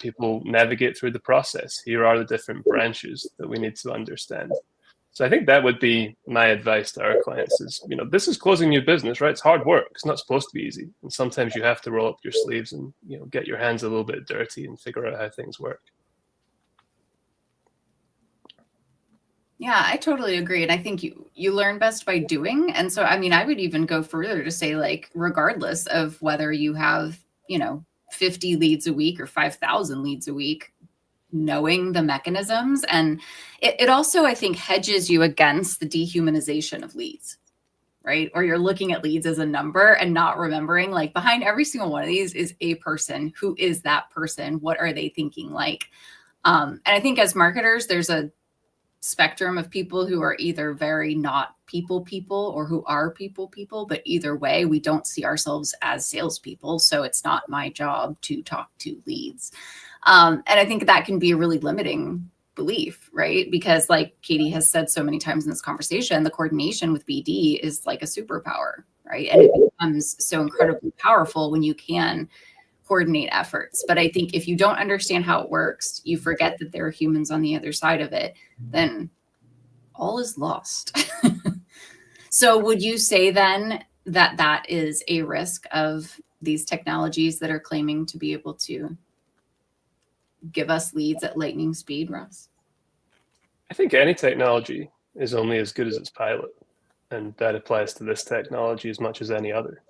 people navigate through the process. Here are the different branches that we need to understand. So I think that would be my advice to our clients is, this is closing new business, right? It's hard work. It's not supposed to be easy. And sometimes you have to roll up your sleeves and, get your hands a little bit dirty and figure out how things work. Yeah, I totally agree. And I think you learn best by doing. And so, I would even go further to say, like, regardless of whether you have, 50 leads a week or 5,000 leads a week, knowing the mechanisms. And it also, I think, hedges you against the dehumanization of leads, right? Or you're looking at leads as a number and not remembering, like, behind every single one of these is a person. Who is that person? What are they thinking like? And I think as marketers, there's a spectrum of people who are either very not people or who are people, but either way, we don't see ourselves as salespeople. So it's not my job to talk to leads. And I think that can be a really limiting belief, right? Because like Katie has said so many times in this conversation, the coordination with BD is like a superpower, right? And it becomes so incredibly powerful when you can coordinate efforts. But I think if you don't understand how it works, you forget that there are humans on the other side of it, then all is lost. So would you say then that that is a risk of these technologies that are claiming to be able to give us leads at lightning speed, Ross? I think any technology is only as good as its pilot. And that applies to this technology as much as any other.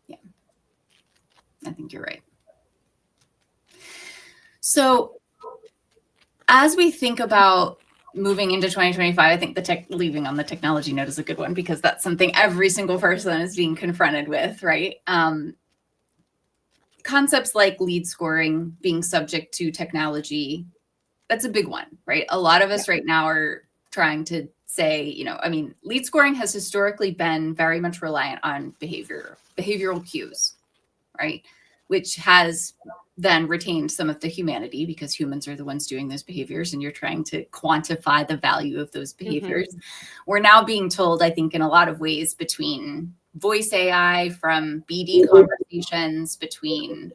Yeah, I think you're right. So as we think about moving into 2025, I think leaving on the technology note is a good one, because that's something every single person is being confronted with, right? Concepts like lead scoring being subject to technology, that's a big one, right? A lot of us right now are trying to say, lead scoring has historically been very much reliant on behavioral cues, right? Which has then retained some of the humanity, because humans are the ones doing those behaviors and you're trying to quantify the value of those behaviors. Mm-hmm. We're now being told, I think, in a lot of ways, between voice AI, from BD conversations, between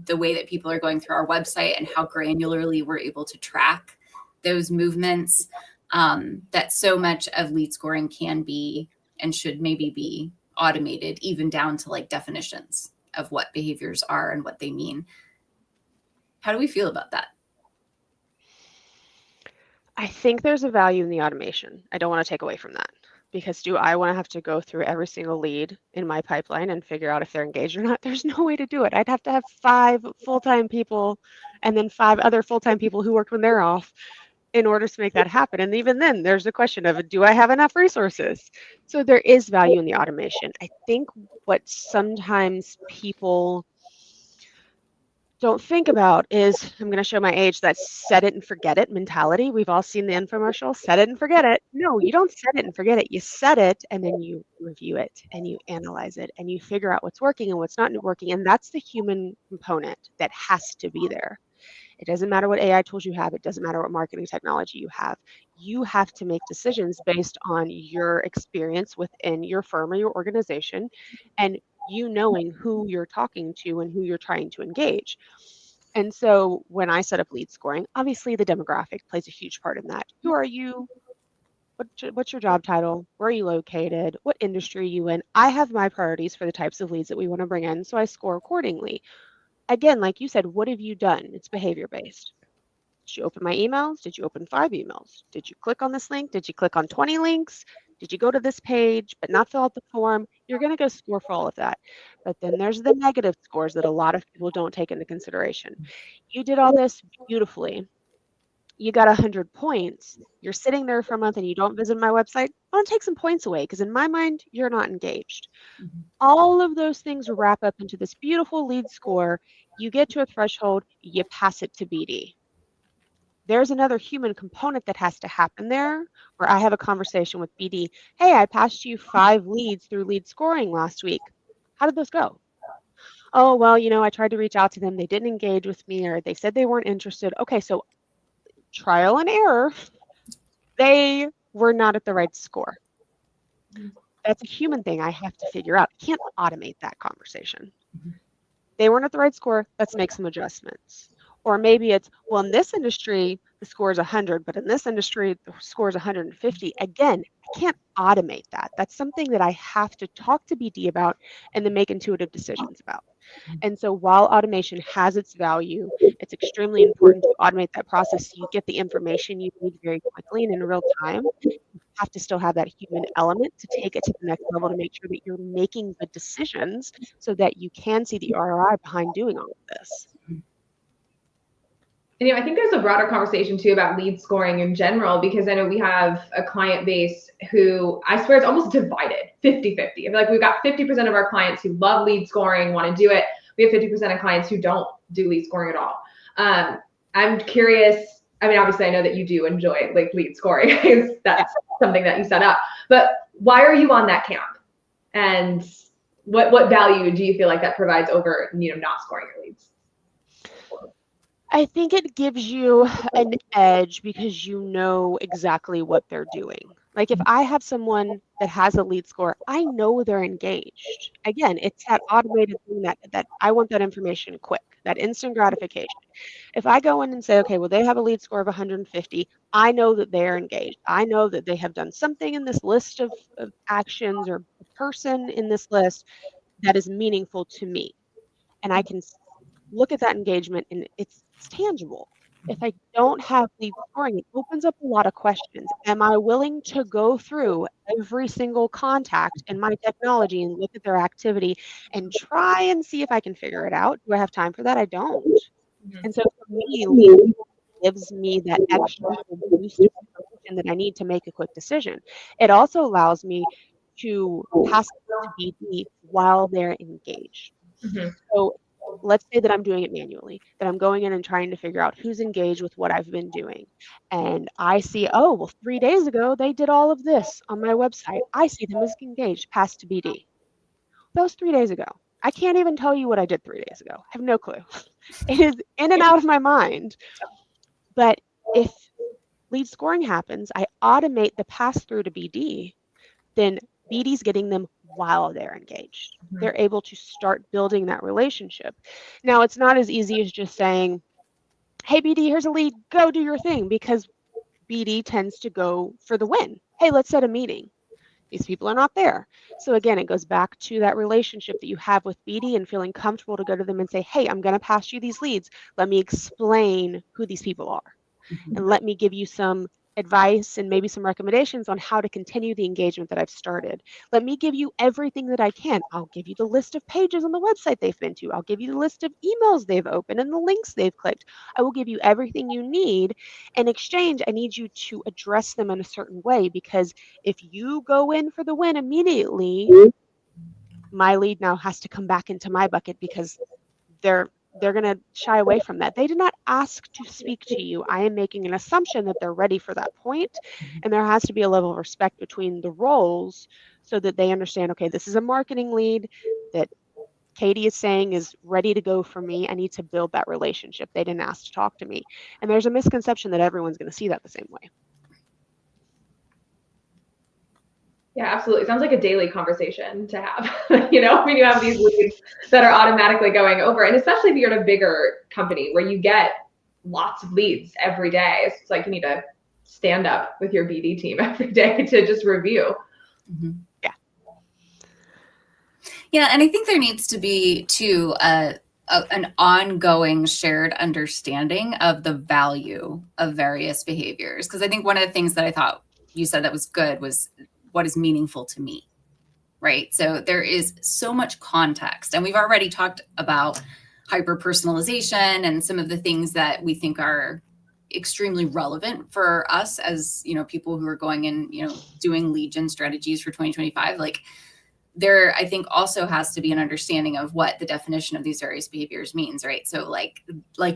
the way that people are going through our website and how granularly we're able to track those movements, that so much of lead scoring can be and should maybe be automated, even down to like definitions of what behaviors are and what they mean. How do we feel about that? I think there's a value in the automation. I don't want to take away from that, because do I want to have to go through every single lead in my pipeline and figure out if they're engaged or not? There's no way to do it. I'd have to have 5 full-time people and then 5 other full-time people who work when they're off in order to make that happen. And even then, there's the question of, do I have enough resources? So there is value in the automation. I think what sometimes people don't think about is, I'm going to show my age, that set it and forget it mentality. We've all seen the infomercial, set it and forget it. No, you don't set it and forget it. You set it and then you review it and you analyze it and you figure out what's working and what's not working. And that's the human component that has to be there. It doesn't matter what AI tools you have. It doesn't matter what marketing technology you have. You have to make decisions based on your experience within your firm or your organization, and you knowing who you're talking to and who you're trying to engage. And so when I set up lead scoring, obviously the demographic plays a huge part in that. Who are you? What's your job title? Where are you located? What industry are you in? I have my priorities for the types of leads that we want to bring in, so I score accordingly. Again, like you said, what have you done? It's behavior based. Did you open my emails? Did you open 5 emails? Did you click on this link? Did you click on 20 links? Did you go to this page but not fill out the form? You're going to go score for all of that. But then there's the negative scores that a lot of people don't take into consideration. You did all this beautifully. You got 100 points. You're sitting there for a month and you don't visit my website. I want to take some points away because in my mind, you're not engaged. All of those things wrap up into this beautiful lead score. You get to a threshold, you pass it to BD. There's another human component that has to happen there where I have a conversation with BD. Hey, I passed you 5 leads through lead scoring last week. How did those go? Oh, well, I tried to reach out to them. They didn't engage with me or they said they weren't interested. Okay, so trial and error. They were not at the right score. That's a human thing I have to figure out. I can't automate that conversation. They weren't at the right score. Let's make some adjustments. Or maybe it's, well, in this industry, the score is 100, but in this industry, the score is 150. Again, I can't automate that. That's something that I have to talk to BD about and then make intuitive decisions about. And so while automation has its value, it's extremely important to automate that process so you get the information you need very quickly and in real time. You have to still have that human element to take it to the next level to make sure that you're making the decisions so that you can see the ROI behind doing all of this. And, I think there's a broader conversation too about lead scoring in general, because I know we have a client base who I swear it's almost divided 50-50. I feel like we've got 50% of our clients who love lead scoring, want to do it. We have 50% of clients who don't do lead scoring at all. I'm curious. I mean, obviously I know that you do enjoy lead scoring because that's something that you set up, but why are you on that camp? And what value do you feel like that provides over, not scoring your leads? I think it gives you an edge because you know exactly what they're doing. Like if I have someone that has a lead score, I know they're engaged. Again, it's that automated thing that I want that information quick, that instant gratification. If I go in and say, okay, well, they have a lead score of 150, I know that they're engaged. I know that they have done something in this list of actions or person in this list that is meaningful to me. And I can look at that engagement and it's tangible. If I don't have lead scoring, it opens up a lot of questions. Am I willing to go through every single contact in my technology and look at their activity and try and see if I can figure it out? Do I have time for that? I don't. And so for me, lead gives me that extra boost of information that I need to make a quick decision. It also allows me to pass it to BD while they're engaged. So let's say that I'm doing it manually, that I'm going in and trying to figure out who's engaged with what I've been doing. And I see, oh, well, 3 days ago, they did all of this on my website. I see them as engaged, passed to BD. That was 3 days ago. I can't even tell you what I did 3 days ago. I have no clue. It is in and out of my mind. But if lead scoring happens, I automate the pass through to BD, then BD's getting them while they're engaged. They're able to start building that relationship. Now, it's not as easy as just saying, hey, BD, here's a lead, go do your thing, because BD tends to go for the win. Hey, let's set a meeting. These people are not there. So again, it goes back to that relationship that you have with BD and feeling comfortable to go to them and say, hey, I'm going to pass you these leads. Let me explain who these people are. And let me give you some advice and maybe some recommendations on how to continue the engagement that I've started. Let me give you everything that I can. I'll give you the list of pages on the website they've been to. I'll give you the list of emails they've opened and the links they've clicked. I will give you everything you need. In exchange, I need you to address them in a certain way, because if you go in for the win immediately, my lead now has to come back into my bucket because they're going to shy away from that. They did not ask to speak to you. I am making an assumption that they're ready for that point. And there has to be a level of respect between the roles so that they understand, okay, this is a marketing lead that Katie is saying is ready to go for me. I need to build that relationship. They didn't ask to talk to me. And there's a misconception that everyone's going to see that the same way. Yeah, absolutely. Sounds like a daily conversation to have, you know, when you have these leads that are automatically going over. And especially if you're in a bigger company where you get lots of leads every day. It's like you need to stand up with your BD team every day to just review. Mm-hmm. Yeah. Yeah. And I think there needs to be too an ongoing shared understanding of the value of various behaviors. Because I think one of the things that I thought you said that was good was what is meaningful to me, right? So there is so much context, and we've already talked about hyper-personalization and some of the things that we think are extremely relevant for us as, you know, people who are going and, you know, doing lead gen strategies for 2025. Like, there, I think, also has to be an understanding of what the definition of these various behaviors means, right? So like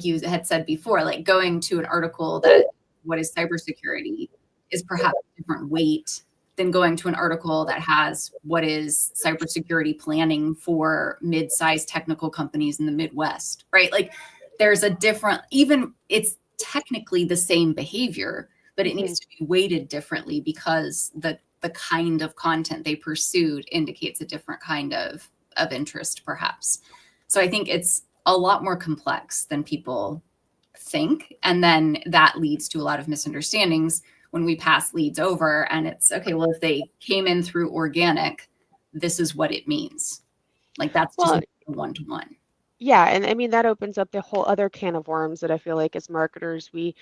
you had said before, like going to an article that what is cybersecurity is perhaps a different weight than going to an article that has what is cybersecurity planning for mid-sized technical companies in the Midwest, right? Like there's a different, even it's technically the same behavior, but it needs to be weighted differently because the kind of content they pursued indicates a different kind of interest, perhaps. So I think it's a lot more complex than people think. And then that leads to a lot of misunderstandings when we pass leads over and it's, okay, well, if they came in through organic, this is what it means. Like that's just a one-to-one. Yeah. And I mean, that opens up the whole other can of worms that I feel like as marketers, we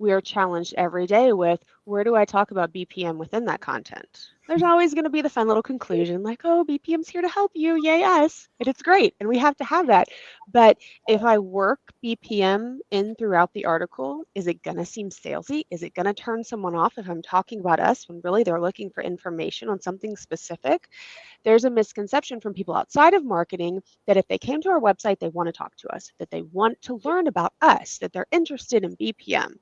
are challenged every day with, where do I talk about BPM within that content? There's always going to be the fun little conclusion like, oh, BPM's here to help you. Yay, us. And it's great. And we have to have that. But if I work BPM in throughout the article, is it going to seem salesy? Is it going to turn someone off if I'm talking about us when really they're looking for information on something specific? There's a misconception from people outside of marketing that if they came to our website, they want to talk to us, that they want to learn about us, that they're interested in BPM.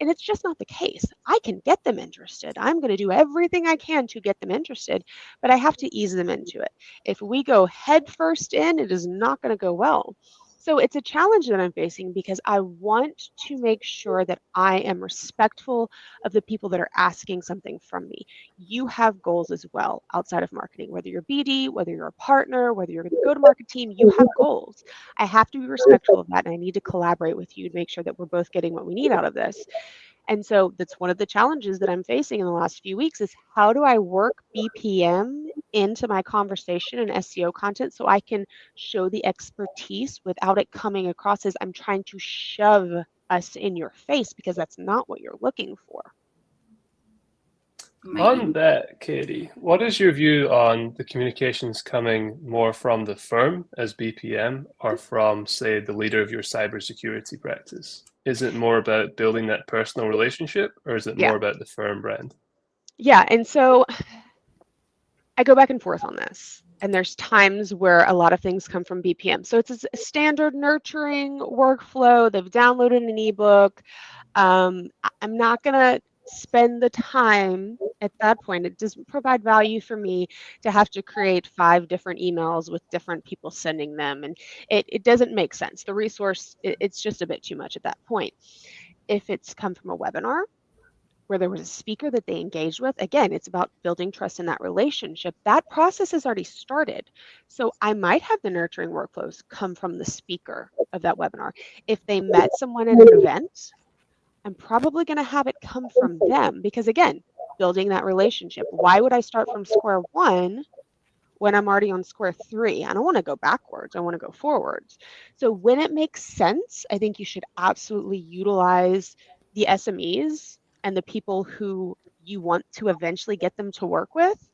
And it's just not the case. I can get them interested. I'm going to do everything I can to get them interested, but I have to ease them into it. If we go head first in, it is not going to go well. So it's a challenge that I'm facing because I want to make sure that I am respectful of the people that are asking something from me. You have goals as well outside of marketing, whether you're BD, whether you're a partner, whether you're the go-to-market team, you have goals. I have to be respectful of that, and I need to collaborate with you to make sure that we're both getting what we need out of this. And so that's one of the challenges that I'm facing in the last few weeks is how do I work BPM into my conversation and SEO content so I can show the expertise without it coming across as I'm trying to shove us in your face, because that's not what you're looking for. On that, Katie, what is your view on the communications coming more from the firm as BPM or from, say, the leader of your cybersecurity practice? Is it more about building that personal relationship, or is it more about the firm brand? Yeah, and so I go back and forth on this. And there's times where a lot of things come from BPM. So it's a standard nurturing workflow. They've downloaded an ebook. I'm not going to spend the time at that point. It doesn't provide value for me to have to create 5 different emails with different people sending them. And it doesn't make sense. The resource, it's just a bit too much at that point. If it's come from a webinar where there was a speaker that they engaged with, again, it's about building trust in that relationship. That process has already started. So I might have the nurturing workflows come from the speaker of that webinar. If they met someone at an event, I'm probably going to have it come from them because, again, building that relationship. Why would I start from square one when I'm already on square 3? I don't want to go backwards. I want to go forwards. So when it makes sense, I think you should absolutely utilize the SMEs and the people who you want to eventually get them to work with.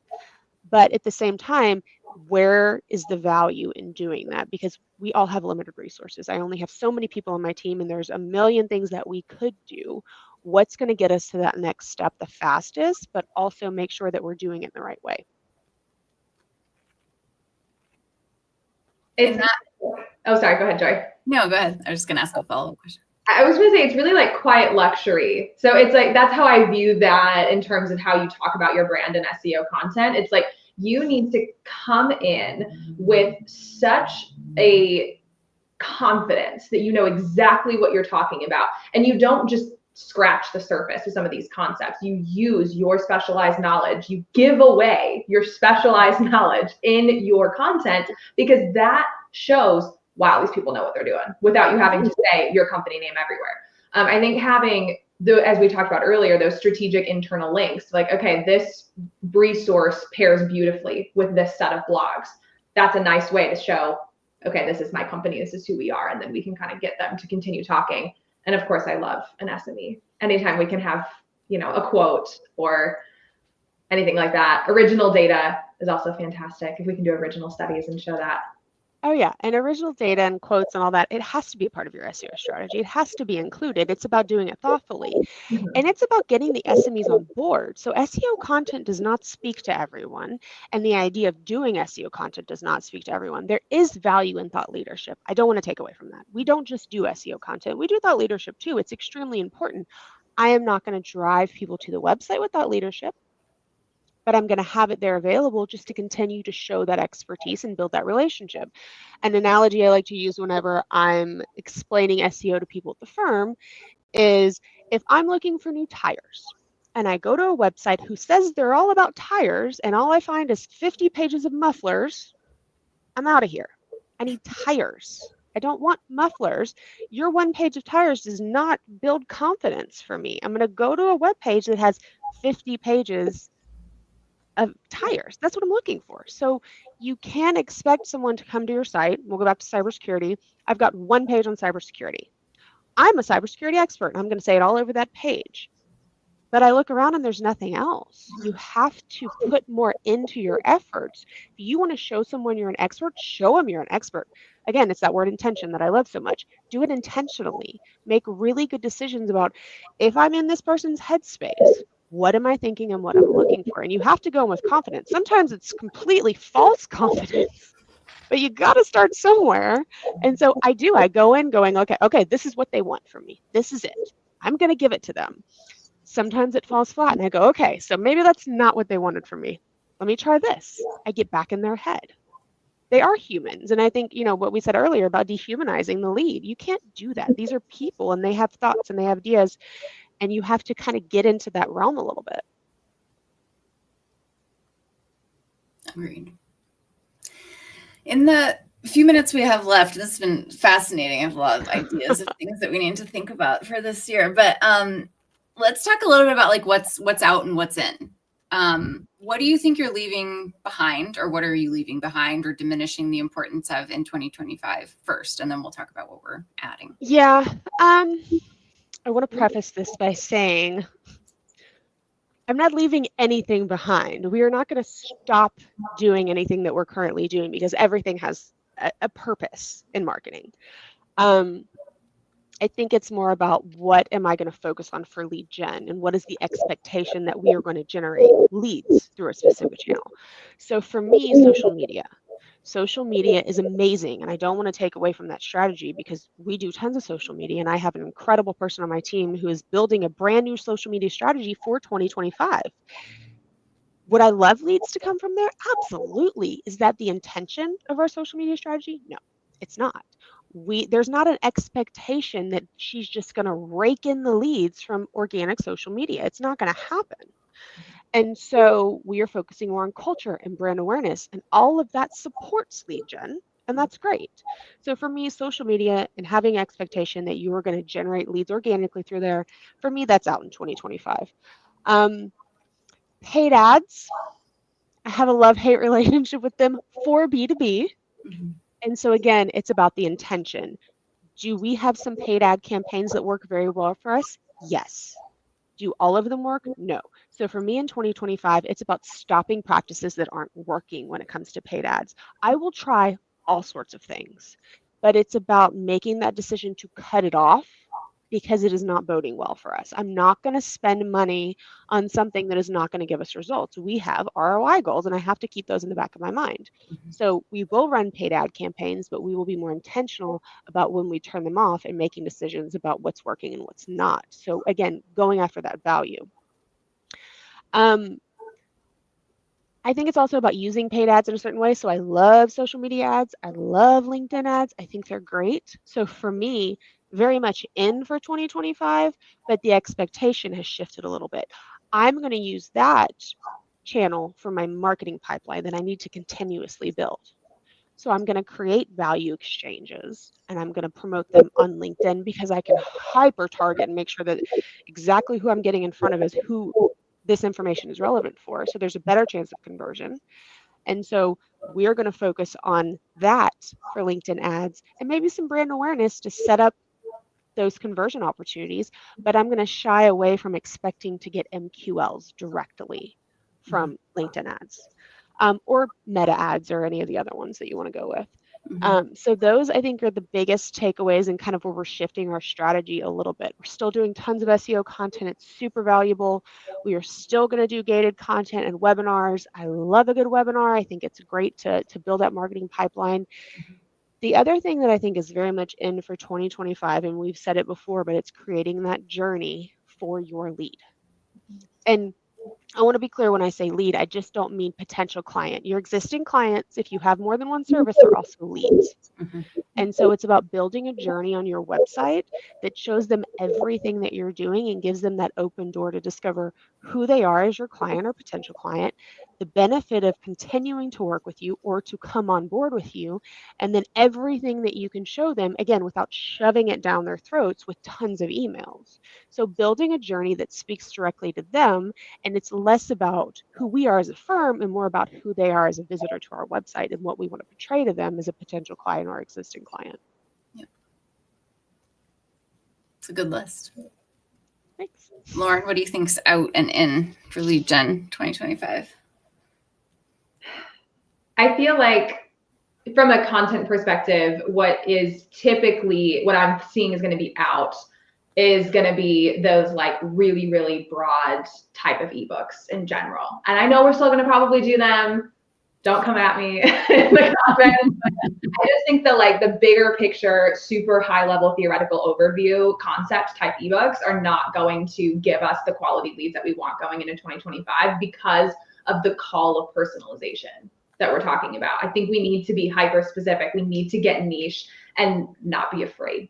But at the same time, where is the value in doing that? Because we all have limited resources. I only have so many people on my team, and there's a million things that we could do. What's going to get us to that next step the fastest, but also make sure that we're doing it in the right way? Oh, sorry. Go ahead, Joy. No, go ahead. I was just going to ask a follow-up question. I was going to say, it's really like quiet luxury. So it's like, that's how I view that in terms of how you talk about your brand and SEO content. It's like, you need to come in with such a confidence that you know exactly what you're talking about, and you don't just scratch the surface with some of these concepts. You use your specialized knowledge. You give away your specialized knowledge in your content, because that shows, wow, these people know what they're doing, without you having to say your company name everywhere. I think having, as we talked about earlier, those strategic internal links, like, okay, this resource pairs beautifully with this set of blogs. That's a nice way to show, okay, this is my company, this is who we are, and then we can kind of get them to continue talking. And of course, I love an SME. Anytime we can have, you know, a quote or anything like that. Original data is also fantastic. If we can do original studies and show that. Oh yeah, and original data and quotes and all that, it has to be a part of your SEO strategy. It has to be included. It's about doing it thoughtfully. And it's about getting the SMEs on board. So SEO content does not speak to everyone. And the idea of doing SEO content does not speak to everyone. There is value in thought leadership. I don't want to take away from that. We don't just do SEO content. We do thought leadership too. It's extremely important. I am not going to drive people to the website with thought leadership, but I'm going to have it there available just to continue to show that expertise and build that relationship. An analogy I like to use whenever I'm explaining SEO to people at the firm is, if I'm looking for new tires and I go to a website who says they're all about tires and all I find is 50 pages of mufflers, I'm out of here. I need tires. I don't want mufflers. Your one page of tires does not build confidence for me. I'm going to go to a web page that has 50 pages of tires. That's what I'm looking for. So you can expect someone to come to your site. We'll go back to cybersecurity. I've got one page on cybersecurity. I'm a cybersecurity expert. I'm going to say it all over that page. But I look around and there's nothing else. You have to put more into your efforts. If you want to show someone you're an expert, show them you're an expert. Again, it's that word intention that I love so much. Do it intentionally. Make really good decisions about, if I'm in this person's headspace, what am I thinking and what I'm looking for? And you have to go in with confidence. Sometimes it's completely false confidence, but you got to start somewhere. And so I go in going, okay, this is what they want from me. This is it. I'm going to give it to them. Sometimes it falls flat and I go, okay, so maybe that's not what they wanted from me. Let me try this. I get back in their head. They are humans. And I think, you know, what we said earlier about dehumanizing the lead, you can't do that. These are people and they have thoughts and they have ideas, and you have to kind of get into that realm a little bit. Agreed. In the few minutes we have left, this has been fascinating. I have a lot of ideas of things that we need to think about for this year, but let's talk a little bit about like what's out and what's in. What do you think you're leaving behind, or what are you leaving behind or diminishing the importance of in 2025 first, and then we'll talk about what we're adding. Yeah. I want to preface this by saying I'm not leaving anything behind. We are not going to stop doing anything that we're currently doing, because everything has a purpose in marketing. I think it's more about, what am I going to focus on for lead gen, and what is the expectation that we are going to generate leads through a specific channel. So for me, social media is amazing, and I don't want to take away from that strategy, because we do tons of social media, and I have an incredible person on my team who is building a brand new social media strategy for 2025. Would I love leads to come from there? Absolutely. Is that the intention of our social media strategy? No, it's not. There's not an expectation that she's just going to rake in the leads from organic social media. It's not going to happen. And so we are focusing more on culture and brand awareness, and all of that supports lead gen, and that's great. So for me, social media and having expectation that you are going to generate leads organically through there, for me, that's out in 2025. Paid ads, I have a love-hate relationship with them for B2B. Mm-hmm. And so again, it's about the intention. Do we have some paid ad campaigns that work very well for us? Yes. Do all of them work? No. So for me in 2025, it's about stopping practices that aren't working when it comes to paid ads. I will try all sorts of things, but it's about making that decision to cut it off, because it is not boding well for us. I'm not going to spend money on something that is not going to give us results. We have ROI goals, and I have to keep those in the back of my mind. Mm-hmm. So we will run paid ad campaigns, but we will be more intentional about when we turn them off and making decisions about what's working and what's not. So again, going after that value. I I think it's also about using paid ads in a certain way. So I love social media ads. I love LinkedIn ads. I think they're great. So for me, very much in for 2025, but the expectation has shifted a little bit. I'm going to use that channel for my marketing pipeline that I need to continuously build. So I'm going to create value exchanges and I'm going to promote them on LinkedIn because I can hyper target and make sure that exactly who I'm getting in front of is who this information is relevant for. So there's a better chance of conversion. And so we're going to focus on that for LinkedIn ads and maybe some brand awareness to set up those conversion opportunities. But I'm going to shy away from expecting to get MQLs directly from LinkedIn ads. Or meta ads or any of the other ones that you want to go with. So those I think are the biggest takeaways and kind of where we're shifting our strategy a little bit. We're still doing tons of SEO content. It's super valuable. We are still going to do gated content and webinars. I love a good webinar. I think it's great to build that marketing pipeline. The other thing that I think is very much in for 2025, and we've said it before, but it's creating that journey for your lead. And I want to be clear when I say lead, I just don't mean potential client. Your existing clients, if you have more than one service, are also leads. And so it's about building a journey on your website that shows them everything that you're doing and gives them that open door to discover who they are as your client or potential client, the benefit of continuing to work with you or to come on board with you, and then everything that you can show them, again, without shoving it down their throats with tons of emails. So building a journey that speaks directly to them, and it's less about who we are as a firm and more about who they are as a visitor to our website and what we want to portray to them as a potential client or existing client. Yep. It's a good list. Thanks. Lauren, what do you think's out and in for Lead Gen 2025? I feel like from a content perspective, what I'm seeing is going to be out is going to be those like really, really broad type of ebooks in general. And I know we're still going to probably do them. Don't come at me in the comments. I just think that like the bigger picture, super high level theoretical overview concept type ebooks are not going to give us the quality leads that we want going into 2025 because of the call of personalization that we're talking about. I think we need to be hyper specific. We need to get niche and not be afraid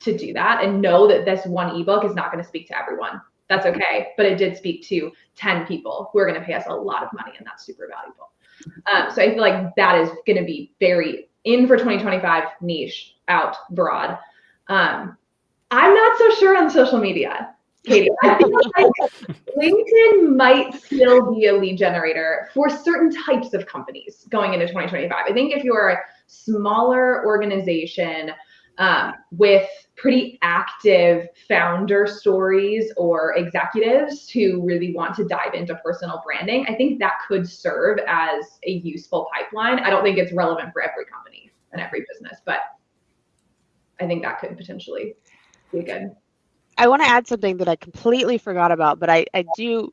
to do that and know that this one ebook is not going to speak to everyone. That's okay. But it did speak to 10 people who are going to pay us a lot of money, and that's super valuable. So I feel like that is going to be very in for 2025, niche, out, broad. I'm not so sure on social media, Katie. I feel like LinkedIn might still be a lead generator for certain types of companies going into 2025. I think if you're a smaller organization with pretty active founder stories or executives who really want to dive into personal branding, I think that could serve as a useful pipeline. I don't think it's relevant for every company and every business, but I think that could potentially be good. I want to add something that I completely forgot about, but I don't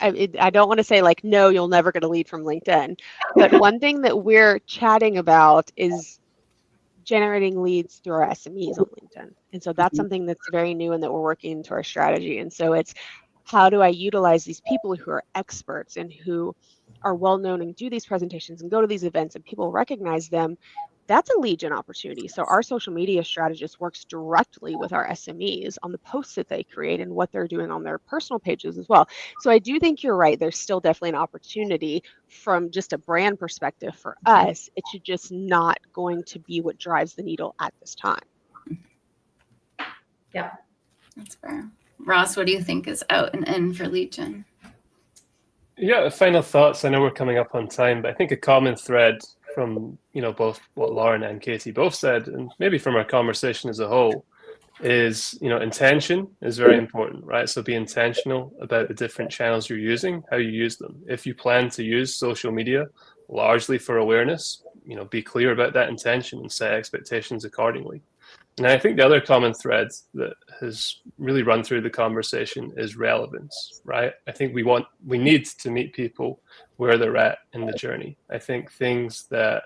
want to say like, no, you'll never get a lead from LinkedIn. But one thing that we're chatting about is generating leads through our SMEs on LinkedIn. And so that's something that's very new and that we're working into our strategy. And so it's how do I utilize these people who are experts and who are well known and do these presentations and go to these events and people recognize them. That's a lead gen opportunity. So our social media strategist works directly with our SMEs on the posts that they create and what they're doing on their personal pages as well. So I do think you're right. There's still definitely an opportunity from just a brand perspective for us. It's just not going to be what drives the needle at this time. Yeah. That's fair. Ross, what do you think is out and in for Lead Gen? Yeah, final thoughts. I know we're coming up on time, but I think a common thread from both what Lauren and Katie both said, and maybe from our conversation as a whole, is intention is very important, right? So be intentional about the different channels you're using, how you use them. If you plan to use social media largely for awareness, be clear about that intention and set expectations accordingly. And I think the other common thread that has really run through the conversation is relevance, right? I think we need to meet people where they're at in the journey. I think things that,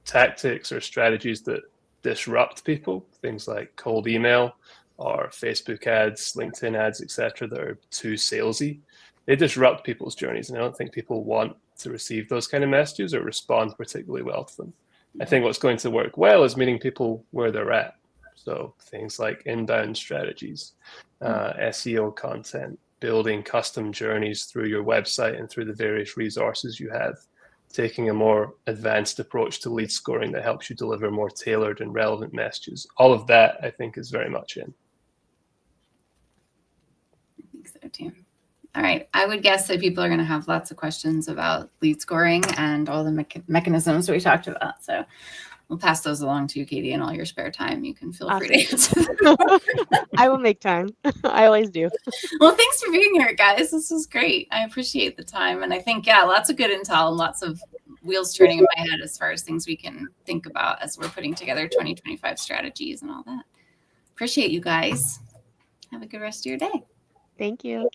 tactics or strategies that disrupt people, things like cold email or Facebook ads, LinkedIn ads, etc., that are too salesy, they disrupt people's journeys. And I don't think people want to receive those kind of messages or respond particularly well to them. I think what's going to work well is meeting people where they're at. So things like inbound strategies, SEO content, building custom journeys through your website and through the various resources you have, taking a more advanced approach to lead scoring that helps you deliver more tailored and relevant messages. All of that, I think, is very much in. I think so too. All right. I would guess that people are going to have lots of questions about lead scoring and all the mechanisms we talked about. So we'll pass those along to you, Katie, in all your spare time. You can feel free to answer them. I will make time. I always do. Well, thanks for being here, guys. This was great. I appreciate the time. And I think, yeah, lots of good intel and lots of wheels turning in my head as far as things we can think about as we're putting together 2025 strategies and all that. Appreciate you guys. Have a good rest of your day. Thank you.